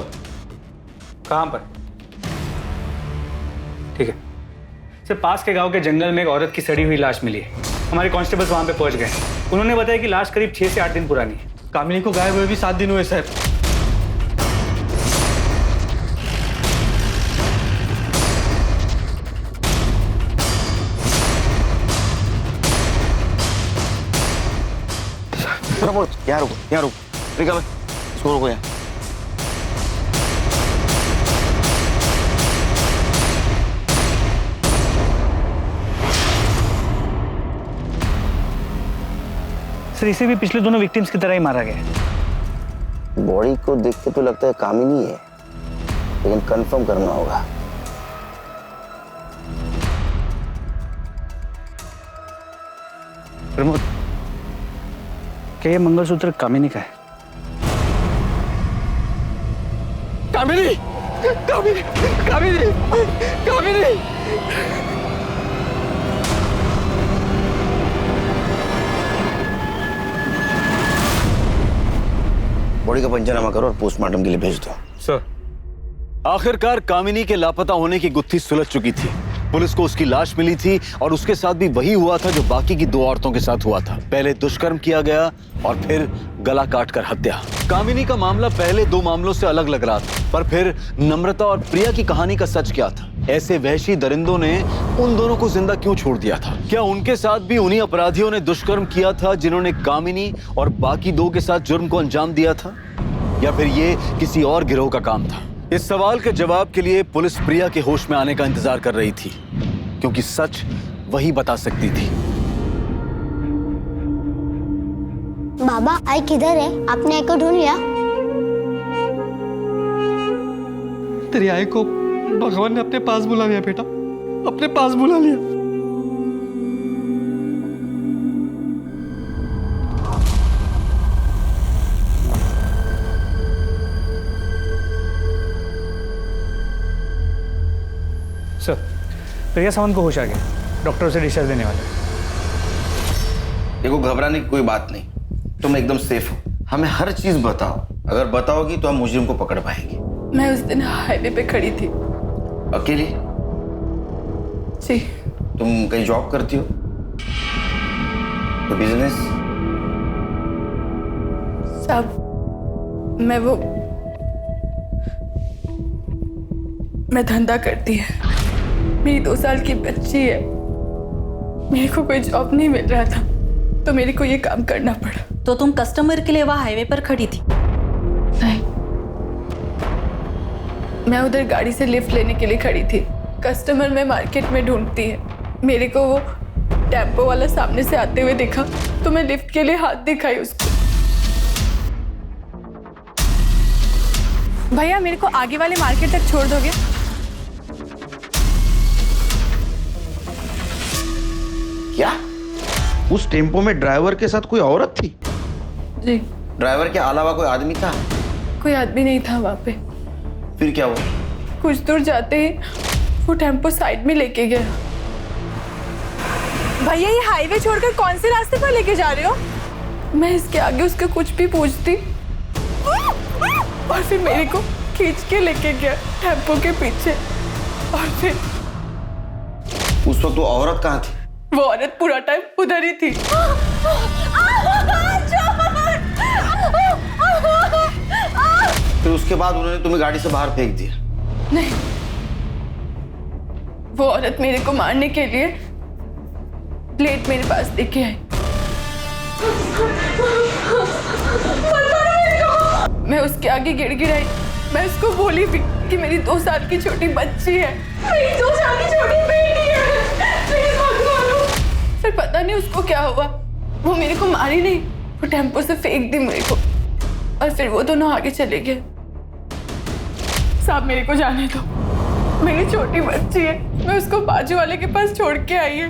S6: कहाँ पर? ठीक है सर, पास के गांव के जंगल में एक औरत की सड़ी हुई लाश मिली है। हमारे कांस्टेबल्स वहां पे पहुंच गए। उन्होंने बताया कि लाश करीब 6 से 8 दिन पुरानी है।
S4: कामिनी को गायब हुए भी 7 दिन हुए साहब।
S8: प्रमोद, यहाँ रुको, रिका भाई, इसको रोको यहाँ।
S6: सर, इसे भी पिछले दोनों विक्टिम्स की तरह ही मारा गया।
S8: बॉडी को देख के तो लगता है कामिनी है, लेकिन कंफर्म करना होगा।
S6: प्रमोद, क्या ये मंगलसूत्र कामिनी का है?
S11: कामिनी, कामिनी, कामिनी, कामिनी।
S8: बॉडी का पंचनामा करो और पोस्टमार्टम के लिए भेज दो।
S6: सर,
S3: आखिरकार कामिनी के लापता होने की गुत्थी सुलझ चुकी थी। पुलिस को उसकी लाश मिली थी और उसके साथ भी वही हुआ था जो बाकी की 2 औरतों के साथ हुआ था। पहले दुष्कर्म किया गया और फिर गला काटकर हत्या। कामिनी का मामला पहले 2 मामलों से अलग लग रहा था, पर फिर नम्रता और प्रिया की कहानी का सच क्या था? ऐसे वहशी दरिंदों ने उन दोनों को जिंदा क्यों छोड़ दिया था? क्या उनके साथ भी उन्हीं अपराधियों ने दुष्कर्म किया था जिन्होंने कामिनी और बाकी 2 के साथ जुर्म को अंजाम दिया था, या फिर ये किसी और गिरोह का काम था? इस सवाल के जवाब के लिए पुलिस प्रिया के होश में आने का इंतजार कर रही थी, क्योंकि सच वही बता सकती थी।
S5: बाबा, आई किधर है? आपने आई को ढूंढ लिया?
S4: तेरी आई को भगवान ने अपने पास बुला लिया बेटा, अपने पास बुला लिया।
S6: सर, प्रिया सावंत को होश आ गया। डॉक्टर उसे डिस्चार्ज देने वाले।
S8: देखो, घबराने की कोई बात नहीं, तुम एकदम सेफ हो। हमें हर चीज बताओ, अगर बताओगी तो हम मुजरिम को पकड़ पाएंगे।
S1: मैं उस दिन हाईवे पे खड़ी थी।
S8: अकेली?
S1: जी।
S8: तुम कहीं जॉब करती हो? तो बिजनेस?
S1: साहब, मैं धंधा करती है। मेरी 2 साल की बच्ची है। मेरे को कोई जॉब नहीं मिल रहा था, तो मेरे को ये काम करना पड़ा।
S9: तो तुम कस्टमर के लिए वहाँ हाईवे पर खड़ी थी?
S1: नहीं, मैं उधर गाड़ी से लिफ्ट लेने के लिए खड़ी थी। कस्टमर में मार्केट में ढूंढती है। मेरे को वो टेम्पो वाला सामने से आते हुए देखा, तो मैं लिफ्ट के लिए हाथ दिखाई उसको। भैया, मेरे को आगे वाले मार्केट तक छोड़ दोगे?
S8: क्या उस टेम्पो में ड्राइवर के साथ कोई औरत थी?
S1: जी।
S8: ड्राइवर के अलावा कोई आदमी था?
S1: कोई आदमी नहीं था वहाँ पे।
S8: फिर क्या हुआ?
S1: कुछ दूर जाते ही वो टेम्पो साइड में लेके गया। भैया, ये हाईवे छोड़कर कौन से रास्ते पर लेके जा रहे हो? मैं इसके आगे उसका कुछ भी पूछती और फिर मेरे को खींच के लेके गया टेम्पो के पीछे। और फिर
S8: उस वक्त वो औरत कहाँ थी?
S1: वो औरत पूरा टाइम उधर ही थी।
S8: फिर उसके बाद उन्होंने तुम्हें गाड़ी से बाहर फेंक दिया?
S1: नहीं, वो औरत मेरे को मारने के लिए प्लेट मेरे पास लेके आई। मैं उसके आगे गिड़गिड़ाई। मैं उसको बोली भी कि मेरी 2 साल की छोटी बच्ची है, मेरी 2 साल की छोटी बेटी है, प्लीज मत मारो। फिर पता नहीं उसको क्या हुआ, वो मेरे को मारी नहीं, वो टेम्पो से फेंक दी मेरे को, और फिर वो दोनों आगे चले गए। साहब, मेरे को जाने दो, मेरी छोटी बच्ची है, मैं उसको बाजू वाले के पास छोड़ के आई है।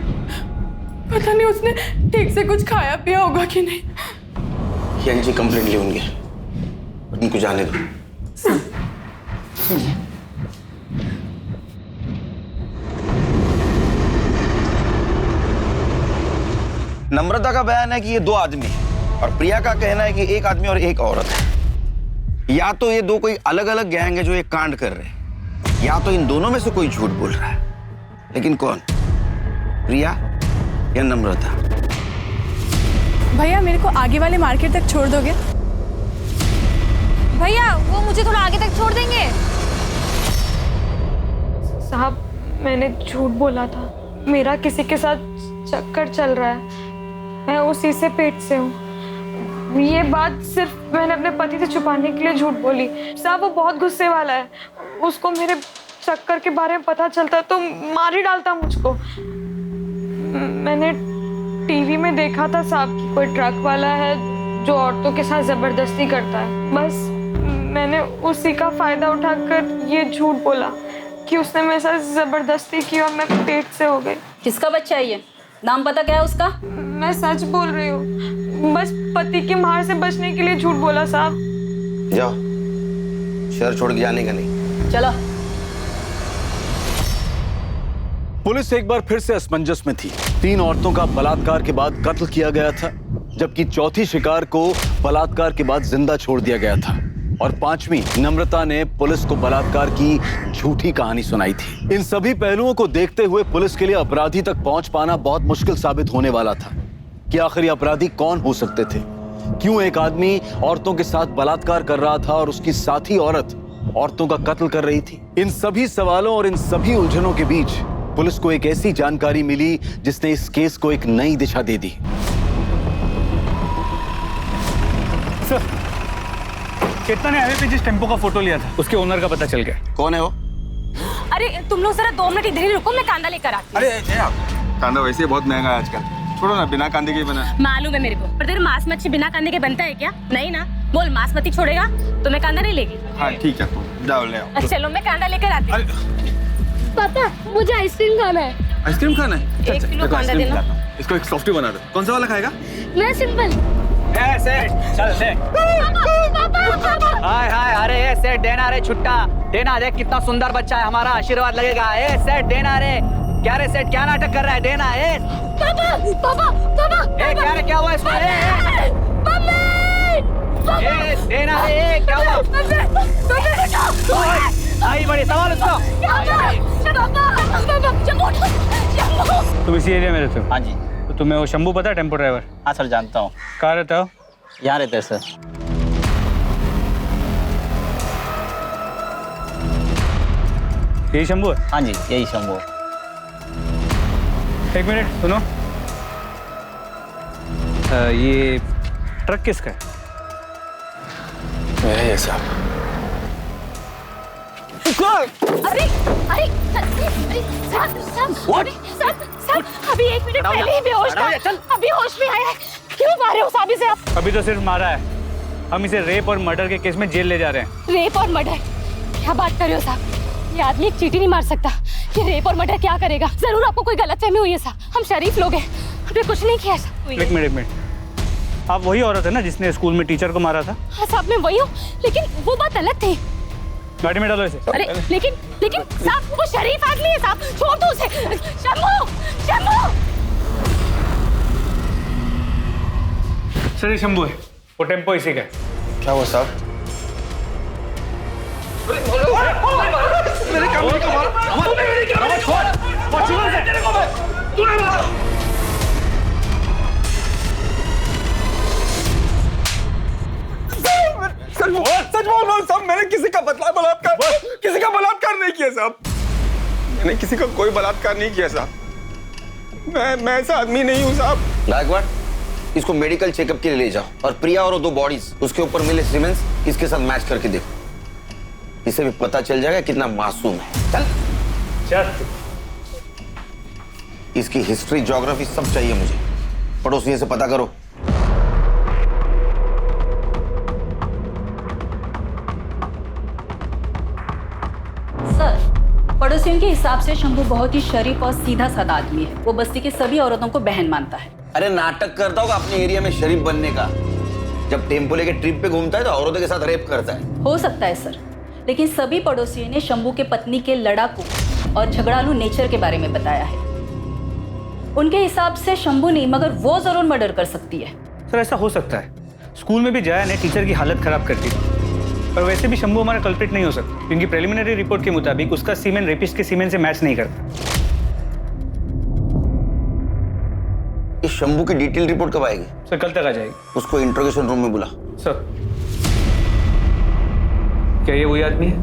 S1: पता नहीं उसने ठीक से कुछ खाया पिया होगा कि नहीं।
S8: जी कंप्लेंट ले होंगे, उनको जाने दो। नम्रता का बयान है कि ये 2 आदमी हैं और प्रिया का कहना है कि 1 आदमी और 1 औरत है। या तो ये दो कोई अलग अलग गैंग है जो ये कांड कर रहे हैं, या तो इन दोनों में से कोई झूठ बोल रहा है। लेकिन कौन? प्रिया या नम्रता?
S1: भैया मेरे को आगे वाले मार्केट तक छोड़ दोगे?
S2: भैया वो मुझे थोड़ा आगे तक छोड़ देंगे?
S1: साहब मैंने झूठ बोला था, मेरा किसी के साथ चक्कर चल रहा है, मैं उसी से पेट से हूँ। ये बात सिर्फ मैंने अपने पति से छुपाने के लिए झूठ बोली। साहब वो बहुत गुस्से वाला है, उसको मेरे चक्कर के बारे में पता चलता तो मार ही डालता मुझको। मैंने टीवी में देखा था साहब कि कोई ट्रक वाला है जो औरतों के साथ जबरदस्ती करता है, बस मैंने उसी का फायदा उठाकर ये झूठ बोला कि उसने मेरे साथ जबरदस्ती की और मैं पेट से हो गई।
S9: किसका बच्चा है ये? नाम पता क्या है उसका?
S1: मैं सच बोल रही हूँ, बस पति की मार से बचने के लिए झूठ बोला साहब।
S8: जाओ, शहर छोड़ के जाने का नहीं।
S9: चलो।
S3: पुलिस एक बार फिर से असमंजस में थी। 3 औरतों का बलात्कार के बाद कत्ल किया गया था, जबकि चौथी शिकार को बलात्कार के बाद जिंदा छोड़ दिया गया था, और 5वीं नम्रता ने पुलिस को बलात्कार की झूठी कहानी सुनाई थी। इन सभी पहलुओं को देखते हुए पुलिस के लिए अपराधी तक पहुंच पाना बहुत मुश्किल साबित होने वाला था कि आखिर ये अपराधी कौन हो सकते थे। क्यों एक आदमी औरतों के साथ बलात्कार कर रहा था और उसकी साथी औरत औरतों का कत्ल कर रही थी? इन सभी सवालों और इन सभी उलझनों के बीच पुलिस को एक ऐसी जानकारी मिली जिसने इस केस को एक नई दिशा दे दी।
S6: चेतना ने हाईवे पे जिस टेम्पो का फोटो लिया था उसके ओनर का पता चल गया।
S8: कौन है वो?
S9: अरे तुम लोग जरा 2 मिनट इधर ही रुको, मैं कांदा लेकर आती हूँ।
S10: अरे कांदा वैसे बहुत महंगा है आजकल, छोड़ो ना, बिना कांदे के ही बना।
S9: मालूम है मेरे को, पर तेरे मांस मच्छी बिना कांदे के बनता है क्या? नहीं ना, बोल मांस मच्छी छोड़ेगा तो मैं कांदा नहीं लेगी।
S10: हाँ ठीक है, जाओ ले आओ।
S9: चलो मैं कांदा लेकर आती हूँ। पापा मुझे आइसक्रीम खाना है।
S10: आइसक्रीम खाना है?
S9: 1 किलो कांदा देना।
S10: इसको एक सॉफ्टी बना दो। कौन सा वाला खाएगा?
S9: मैं सिंपल।
S11: चल सेठ। हाय हाय, अरे ये सेठ देना रे छुट्टा देना, देख कितना सुंदर बच्चा है हमारा, आशीर्वाद लगेगा। ए सेठ देना रे। क्या रे सेठ, क्या नाटक कर रहा है? देना है।
S9: पापा पापा पापा।
S11: ए क्या रे, क्या हुआ इसमें? ए देना रे, क्या हुआ? आई बड़ी सवाल उसको।
S6: तुम इसी एरिया में रहते हो?
S13: हाँ जी।
S6: तो तुम्हें वो शंभू पता है, टेम्पो ड्राइवर?
S13: हाँ सर जानता हूँ।
S6: कहाँ रहता हो?
S13: यहाँ रहते हैं सर।
S6: यही शंभू है?
S13: हाँ जी यही शंभू है।
S6: 1 मिनट सुनो, ये ट्रक किसका है?
S10: मेरा ये साहब।
S9: अरे अरे साहब अभी 1 मिनट पहले ही बेहोश था, अभी होश में आया है। क्यों मारे हो साहब इसे आप?
S6: अभी तो सिर्फ मारा है, हम इसे रेप और मर्डर के केस में जेल ले जा रहे हैं।
S9: रेप और मर्डर? क्या बात कर रहे हो साहब? ये आदमी एक चींटी नहीं मार सकता। ये रेप और मर्डर क्या करेगा? जरूर आपको कोई गलतफहमी हुई है साहब, हम शरीफ लोग हैं, हमने कुछ नहीं किया साहब।
S6: 1 मिनट, आप वही औरत है ना जिसने स्कूल में टीचर को मारा था?
S9: हाँ साहब मैं वही हूँ, लेकिन वो बात अलग थी।
S6: गाड़ी में डालो इसे।
S9: अरे लेकिन साहब वो शरीफ आदमी है साहब, छोड़ दो उसे। शंभू शंभू।
S6: सर ये शंभू है, वो टेम्पो इसी का है।
S10: क्या हुआ साहब? मेरे काम को मार। तूने मेरी क्या मारा? छोड़ पछुआ से तेरे को मैं तूने मारा। सच बोल साहब, मैंने किसी का बलात्कार नहीं किया साहब। मैंने किसी का कोई बलात्कार नहीं किया साहब। मैं ऐसा आदमी नहीं हूँ साहब।
S8: गायकवाड़, इसको मेडिकल चेकअप के लिए ले जाओ और प्रिया और वो 2 बॉडीज उसके ऊपर मिले सीमेंस इसके साथ मैच करके देखो, इससे भी पता चल जाएगा कितना मासूम है। चल इसकी हिस्ट्री, ज्योग्राफी सब चाहिए मुझे, पड़ोसियों से पता करो।
S9: सर पड़ोसियों के हिसाब से शंभू बहुत ही शरीफ और सीधा साधा आदमी है, वो बस्ती के सभी औरतों को बहन मानता है।
S8: अरे नाटक करता होगा अपने एरिया में शरीफ बनने का, जब टेम्पो लेके ट्रिप पे घूमता है तो औरतों के साथ रेप करता है।
S9: हो सकता है सर, लेकिन सभी पड़ोसियों ने शंभू के पत्नी के लड़ाकू और झगड़ालू नेचर के बारे में बताया है। उनके हिसाब से शंभू नहीं मगर वो जरूर मर्डर कर सकती है।
S6: सर ऐसा हो सकता है, स्कूल में भी जया ने टीचर की हालत खराब कर दी, और वैसे भी शंभू हमारा कल्प्रिट नहीं हो सकता क्योंकि प्रिलिमिनरी रिपोर्ट के मुताबिक उसका सीमेन रेपिस्ट के सीमेन से मैच नहीं करता।
S8: इस शंभू की डिटेल रिपोर्ट कब आएगी?
S6: सर कल तक आ जाएगी।
S8: उसको इंट्रोगेशन रूम में बुला।
S6: सर क्या ये वही आदमी है?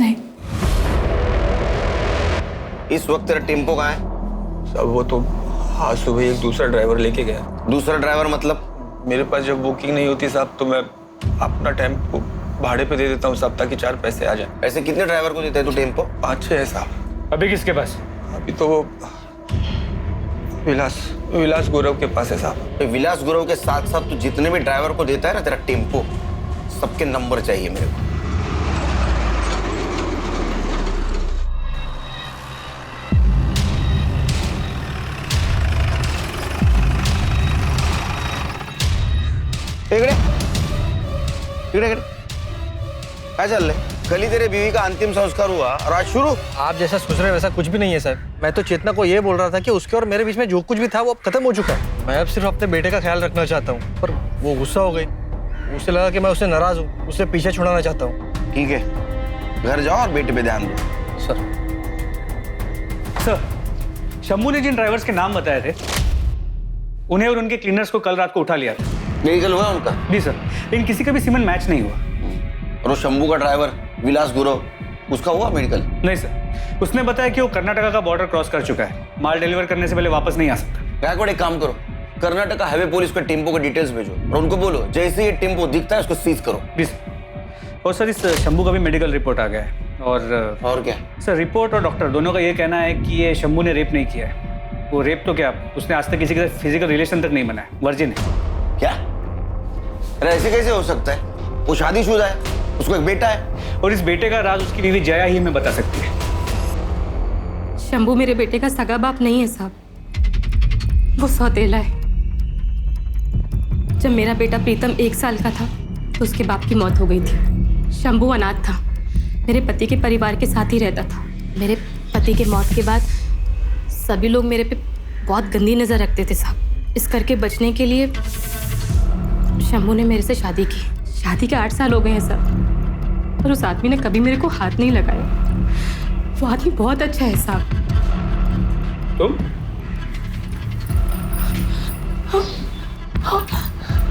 S1: नहीं।
S8: इस वक्त तेरा टेम्पो कहाँ है?
S10: सब वो तो आज सुबह एक दूसरा ड्राइवर लेके गया।
S8: दूसरा ड्राइवर मतलब?
S10: मेरे पास जब बुकिंग नहीं होती साहब तो मैं अपना टेम्पो भाड़े पे दे देता हूँ साहब, ताकि 4 पैसे आ जाए।
S8: ऐसे कितने ड्राइवर को देता है तू टेम्पो?
S10: 5-6 है साहब।
S6: अभी किसके पास?
S10: अभी तो वो विलास गौरव के पास है साहब।
S8: तो विलास गुरु के साथ साथ तू जितने भी ड्राइवर को देता है ना तेरा टेम्पो, सबके नंबर चाहिए मेरे को। इकडे इकडे इकडे काय चाललंय? कल ही तेरे बीवी का अंतिम संस्कार हुआ और आज शुरू?
S4: आप जैसा सोच रहे हैं वैसा कुछ भी नहीं है सर। मैं तो चेतना को ये बोल रहा था कि उसके और मेरे बीच में जो कुछ भी था वो अब खत्म हो चुका है। मैं अब सिर्फ अपने बेटे का ख्याल रखना चाहता हूँ, पर वो गुस्सा हो गई। उसे लगा कि मैं उससे नाराज हूँ, उससे पीछे छुड़ाना चाहता हूँ।
S8: ठीक है, घर जाओ और बेटे पे ध्यान दो।
S6: सर शंभू ने जिन ड्राइवर्स के नाम बताए थे उन्हें और उनके क्लीनर्स को कल रात को उठा लिया था।
S8: मेडिकल हुआ उनका?
S6: जी सर, लेकिन किसी का भी सीमेन मैच नहीं हुआ।
S8: और वो शंभू का ड्राइवर विलास गुरु, उसका हुआ मेडिकल?
S6: नहीं सर, उसने बताया कि वो कर्नाटका का बॉर्डर क्रॉस कर चुका है, माल डिलीवर करने से पहले वापस नहीं आ सकता।
S8: गायकवाड़ एक काम करो, कर्नाटका हाईवे पुलिस को टेम्पो के डिटेल्स भेजो और उनको बोलो जैसे ये टेम्पो दिखता है उसको सीज करो।
S6: जी सर। और सर इस शंभू का भी मेडिकल रिपोर्ट आ गया है।
S8: और क्या
S6: सर? रिपोर्ट और डॉक्टर दोनों का ये कहना है कि ये शंभू ने रेप नहीं किया है। वो रेप तो क्या, उसने आज तक किसी के साथ फिजिकल रिलेशन तक नहीं बनाया, वर्जिन है।
S8: क्या? अरे ऐसे कैसे हो सकता है? वो शादीशुदा है, उसको एक बेटा है।
S6: और इस बेटे का राज उसकी बीवी जया ही हमें बता सकती है।
S9: शंभू मेरे बेटे का सगा बाप नहीं है साहब, वो सौतेला है। जब मेरा बेटा प्रीतम 1 साल का था तो उसके बाप की मौत हो गई थी। शंभू अनाथ था, मेरे पति के परिवार के साथ ही रहता था। मेरे पति के मौत के बाद सभी लोग मेरे पे बहुत गंदी नज़र रखते थे साहब। इस करके बचने के लिए शंभू ने मेरे से शादी की। शादी के 8 साल हो गए हैं सर, पर उस आदमी ने कभी मेरे को हाथ नहीं लगाया। वो आदमी बहुत अच्छा है साहब।
S6: तुम?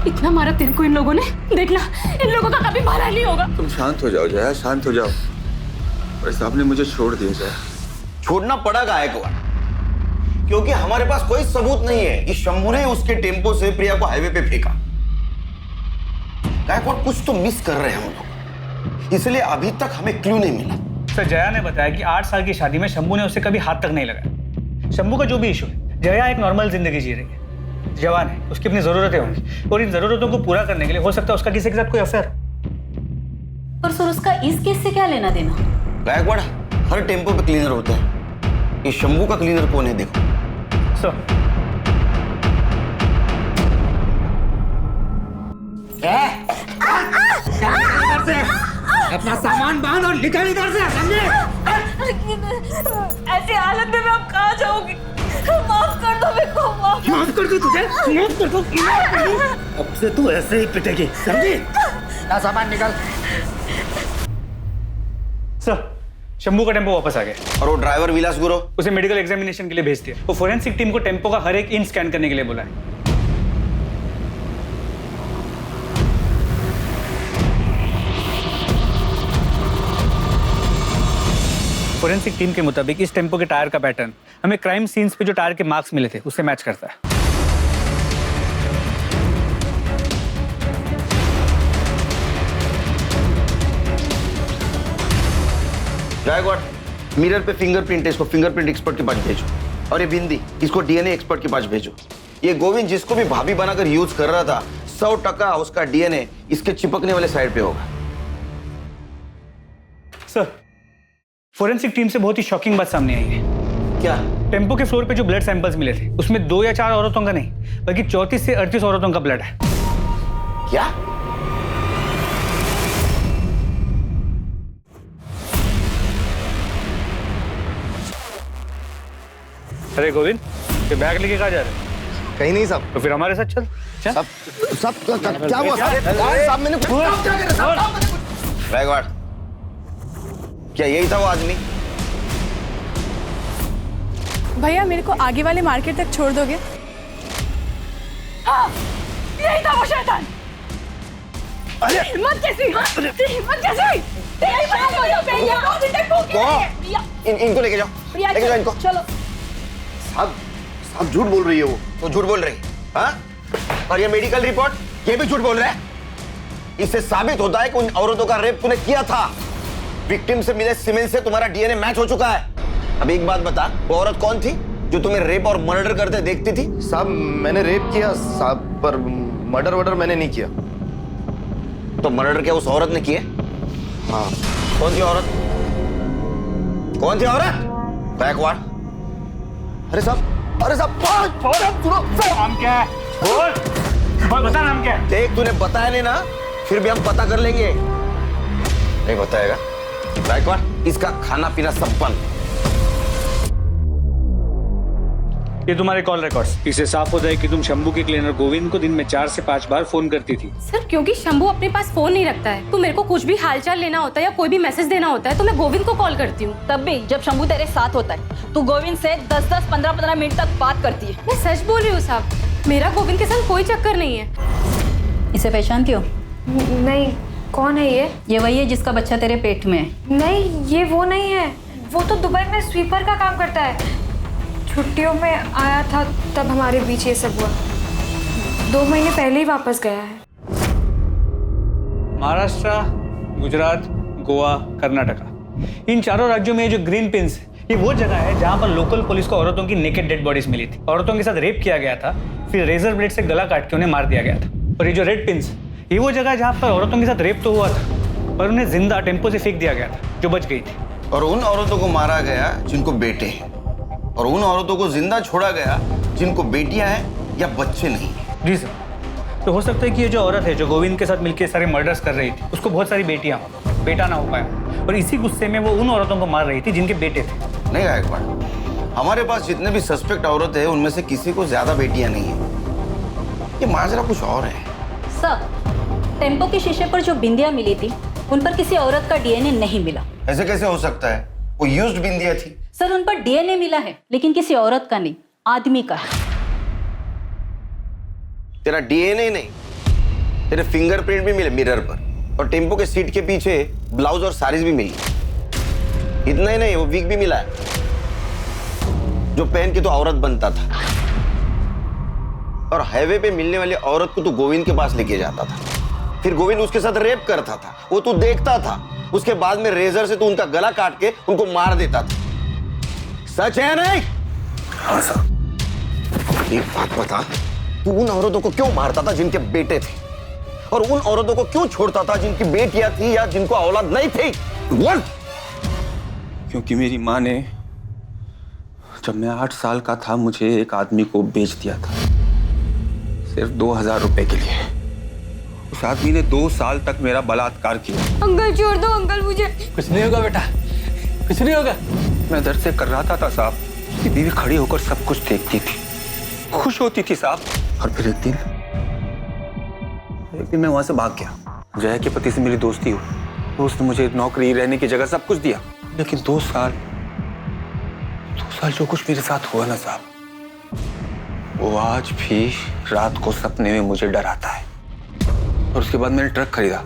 S9: इतना मारा तेरे को इन लोगों ने, देखना इन लोगों का कभी भला नहीं होगा।
S10: तुम शांत हो जाओ जया, शांत हो जाओ। भाई साहब ने मुझे छोड़ दिया जया।
S8: छोड़ना पड़ा गायकवाड़, क्योंकि हमारे पास कोई सबूत नहीं है कि शंभू ने उसके टेम्पो से प्रिया को हाईवे पे फेंका। गायकवाड़ कुछ तो मिस कर रहे हैं हम लोग, इसलिए अभी तक हमें क्लू नहीं मिला।
S6: सर जया ने बताया कि 8 साल की शादी में शंभू ने उसे कभी हाथ तक नहीं लगाया। शंभू का जो भी इशू है, जया एक नॉर्मल जिंदगी जी रही है, जवान है, उसकी अपनी जरूरतें होंगी और इन जरूरतों को पूरा करने के लिए हो सकता है उसका किसी के साथ कोई अफेयर।
S14: और सर उसका इस केस से क्या लेना देना?
S8: गायकवाड़ हर टेम्पो पे क्लीनर होते हैं, ये शंभू का क्लीनर कौन है देखो।
S6: सर
S11: अपना सामान बांध और निकल इधर से, समझे?
S1: ऐसी हालत में मैं अब कहाँ जाऊंगी? माफ कर दो मेरे को, माफ
S11: कर दो तुझे, माफ कर दो। अब से तू ऐसे ही पिटेगी, समझी? ना सामान निकल।
S6: सर शंभू का टेम्पो वापस आ गया।
S8: और वो ड्राइवर विलास गुरु,
S6: उसे मेडिकल एग्जामिनेशन के लिए भेज दिया। वो फोरेंसिक टीम को टेम्पो का हर एक इंच स्कैन करने के लिए बोला है। फोरेंसिक टीम के मुताबिक इस टेम्पो के टायर का पैटर्न हमें क्राइम सीन्स पे जो टायर के मार्क्स मिले थे उससे मैच करता है।
S8: गायकवाड़ मिरर पे फिंगरप्रिंट है, इसको फिंगरप्रिंट एक्सपर्ट के पास भेजो। और ये बिंदी, इसको डीएनए एक्सपर्ट के पास भेजो। ये गोविंद जिसको भी भाभी बनाकर यूज कर रहा था, 100% उसका डीएनए इसके चिपकने वाले साइड पे होगा।
S6: सर फोरेंसिक टीम से बहुत ही शॉकिंग बात सामने आई है।
S8: क्या?
S6: टेम्पो के फ्लोर पे जो ब्लड सैंपल्स मिले थे उसमें 2 या 4 औरतों का नहीं बल्कि 34 से 38 औरतों का ब्लड है।
S8: क्या?
S6: अरे गोविंद, ये बैग लेके कहाँ जा रहे हैं?
S11: कहीं नहीं साहब।
S6: तो फिर हमारे साथ चल।
S8: सब क्या हुआ साहब? मैंने बैकवर्ड, क्या यही था वो आदमी?
S1: भैया मेरे को आगे वाले मार्केट तक छोड़ दोगे? हाँ, यही था वो शैतान।
S11: अरे
S1: हिम्मत कैसी? हिम्मत कैसी? तेरी बात हो जाओ भैया।
S8: इनको लेके जाओ, लेके जाओ इनको।
S1: चलो।
S8: साहब झूठ बोल रही है वो। तो झूठ बोल रही है, हाँ? और ये मेडिकल रिपोर्ट, ये भी झूठ बोल रहा है। इससे साबित होता है कि उन औरतों का रेप तूने किया था। विक्टिम से मिले सीमेंट से तुम्हारा डीएनए मैच हो चुका है। अब एक बात बता, वो औरत कौन थी जो तुम्हें रेप और मर्डर करते देखती थी?
S11: साहब मैंने रेप किया साहब, पर मर्डर वर्डर मैंने नहीं किया।
S8: तो मर्डर क्या उस औरत ने किए?
S11: हाँ।
S8: कौन थी औरत? कौन थी औरत? बैकवर्ड।
S11: अरे साहब सुनो।
S6: नाम क्या है? बोल बता, नाम क्या है?
S8: देख तूने बताया नहीं ना, फिर भी हम पता कर लेंगे। नहीं बताएगा? बैकवर्ड, इसका खाना पीना सब बंद।
S6: ये तुम्हारे कॉल रिकॉर्ड्स। इससे साफ होता है कि तुम शंभू के क्लीनर गोविंद को दिन में 4 से 5 बार फोन करती थी।
S9: सर क्योंकि शंभू अपने पास फोन नहीं रखता है, तो मेरे को कुछ भी हालचाल लेना होता है या कोई भी मैसेज देना होता है तो मैं गोविंद को कॉल करती हूँ।
S14: तब भी जब शंभू तेरे साथ होता है तू गोविंद से 10-10, 15-15 मिनट तक बात करती है।
S9: मैं सच बोल रही हूँ साहब, मेरा गोविंद के साथ कोई चक्कर नहीं है।
S14: इसे पहचान क्यों?
S1: नहीं, कौन है ये?
S14: ये वही है जिसका बच्चा तेरे पेट में है।
S1: नहीं, ये वो नहीं है। वो तो दुबई में स्वीपर का काम करता है। छुट्टियों में आया था तब हमारे बीच ये सब हुआ। 2 महीने पहले ही वापस गया है।
S6: महाराष्ट्र, गुजरात, गोवा, कर्नाटका, इन चारों राज्यों में जो ग्रीन पिंस, ये वो जगह है जहां पर लोकल पुलिस को औरतों की नेकेड डेड बॉडीज मिली थी। औरतों के साथ रेप किया गया था, फिर रेजर ब्लेड से गला काट के उन्हें मार दिया गया था। और ये जो रेड पिंस, ये वो जगह है जहां पर औरतों के साथ रेप तो हुआ था पर उन्हें जिंदा टेम्पो से फेंक दिया गया था, जो बच गई थी।
S8: और उन औरतों को मारा गया जिनको बेटे हैं, और उन औरतों को जिंदा छोड़ा गया जिनको बेटियां हैं या बच्चे नहीं हैं।
S6: जी सर। तो हो सकता है कि ये जो औरत है जो गोविंद के साथ मिलकर सारे मर्डर्स कर रही थी, उसको बहुत सारी बेटियां हो, बेटा ना हो पाया, और इसी गुस्से में वो उन औरतों को मार रही थी जिनके बेटे थे।
S8: नहीं गायकवाड़, हमारे पास जितने भी सस्पेक्ट औरत है उनमें से किसी को ज्यादा बेटियां नहीं है। ये माजरा कुछ और है।
S14: सर, टेम्पो के शीशे पर जो बिंदियां मिली थी उन पर किसी औरत का डीएनए नहीं मिला।
S8: ऐसे कैसे हो सकता है? वो यूज्ड बिंदियां थी।
S14: सर उन पर डीएनए मिला है लेकिन किसी औरत का नहीं, आदमी का है।
S8: तेरा डीएनए नहीं, तेरे फिंगरप्रिंट भी मिले मिरर पर, और टेम्पो के सीट के पीछे ब्लाउज और साड़ीज भी मिली। इतना ही नहीं, वो विग भी मिला है जो पहन के तो औरत बनता था। और हाईवे पे मिलने वाली औरत को तो गोविंद के पास लेके जाता था, फिर गोविंद उसके साथ रेप करता था, वो तू देखता था। उसके बाद में रेजर से तू उनका गला काट के उनको मार देता था। सच है नहीं?
S11: हाँ सर।
S8: एक बात बता, तू उन औरतों को क्यों मारता था जिनके बेटे थे, और उन औरतों को क्यों छोड़ता था जिनकी बेटियां थी या जिनको औलाद नहीं थी? बोल।
S10: क्योंकि मेरी माँ ने जब मैं 8 साल का था मुझे एक आदमी को बेच दिया था, सिर्फ 2000 रुपए के लिए। उस आदमी ने 2 साल तक मेरा बलात्कार किया।
S1: अंकल छोड़ दो अंकल मुझे।
S4: कुछ नहीं होगा बेटा, कुछ नहीं होगा।
S10: मैं दर्द से कर रहा था साहब कि बीवी खड़ी होकर सब कुछ देखती थी, खुश होती थी साहब। और फिर एक दिन मैं वहां से भाग गया। जया के पति से मेरी दोस्ती हुई, तो उसने मुझे नौकरी, रहने की जगह सब कुछ दिया। लेकिन 2 साल जो कुछ मेरे साथ हुआ ना साहब, वो आज भी रात को सपने में मुझे डराता है। और उसके बाद मैंने ट्रक खरीदा,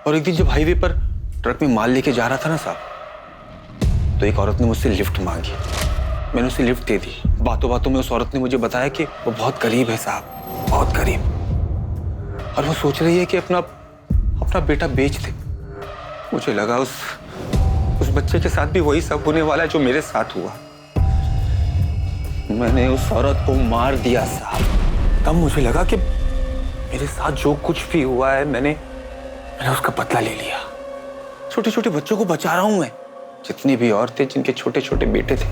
S10: और एक दिन जब हाईवे पर ट्रक में माल लेके जा रहा था ना साहब, तो एक औरत ने मुझसे लिफ्ट मांगी। मैंने उसे लिफ्ट दे दी। बातों बातों में उस औरत ने मुझे बताया कि वो बहुत गरीब है साहब, बहुत गरीब, और वो सोच रही है कि अपना बेटा बेच दे। मुझे लगा उस बच्चे के साथ भी वही सब होने वाला है जो मेरे साथ हुआ। मैंने उस औरत को मार दिया साहब। तब मुझे लगा कि मेरे साथ जो कुछ भी हुआ है मैंने उसका बदला ले लिया। छोटे छोटे बच्चों को बचा रहा हूं मैं। जितनी भी औरतें जिनके छोटे छोटे बेटे थे,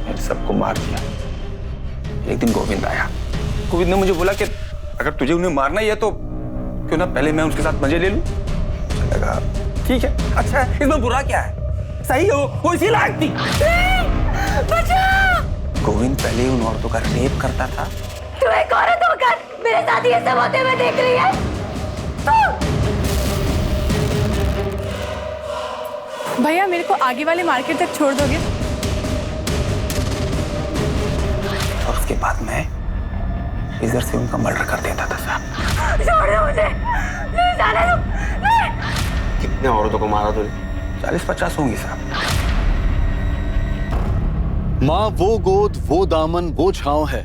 S10: मैंने सबको मार दिया। एक दिन गोविंद आया। गोविंद ने मुझे बोला कि अगर तुझे उन्हें मारना ही है तो क्यों ना पहले मैं उनके साथ मजे ले लूं। मुझे लगा ठीक है, अच्छा है, इसमें बुरा क्या है? सही हो, वो इसी लायक थी। गोविंद पहले उन औरतों का रेप करता था।
S2: तू एक औरत होकर मेरे साथ ये सब होते हुए देख रही है?
S1: भैया मेरे को आगे वाले मार्केट तक छोड़ दोगे?
S10: और उसके बाद मैं इधर से उनका मर्डर कर देता था साहब।
S2: छोड़ दो मुझे, नहीं जाने दो, नहीं।
S10: कितने औरतों को मारा तूने? 40-50 होंगी साहब।
S3: माँ वो गोद, वो दामन, वो छांव है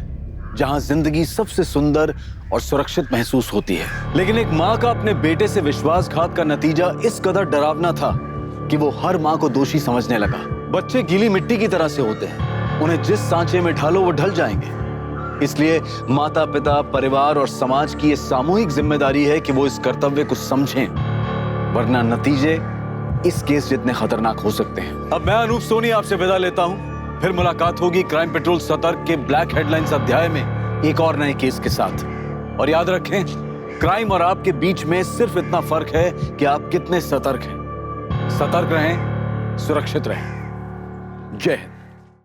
S3: जहां जिंदगी सबसे सुंदर और सुरक्षित महसूस होती है। लेकिन एक माँ का अपने बेटे से विश्वासघात का नतीजा इस कदर डरावना था कि वो हर माँ को दोषी समझने लगा। बच्चे गीली मिट्टी की तरह से होते हैं, उन्हें जिस सांचे में ढालो वो ढल जाएंगे। इसलिए माता पिता, परिवार और समाज की ये सामूहिक जिम्मेदारी है कि वो इस कर्तव्य को समझें, वरना नतीजे इस केस जितने खतरनाक हो सकते हैं। अब मैं अनूप सोनी आपसे विदा लेता हूं। फिर मुलाकात होगी क्राइम पेट्रोल सतर्क के ब्लैक हेडलाइंस अध्याय में एक और नए केस के साथ। और याद रखें, क्राइम और आपके बीच में सिर्फ इतना फर्क है कि आप कितने सतर्क हैं। सतर्क रहें, सुरक्षित रहें। जय हिंद।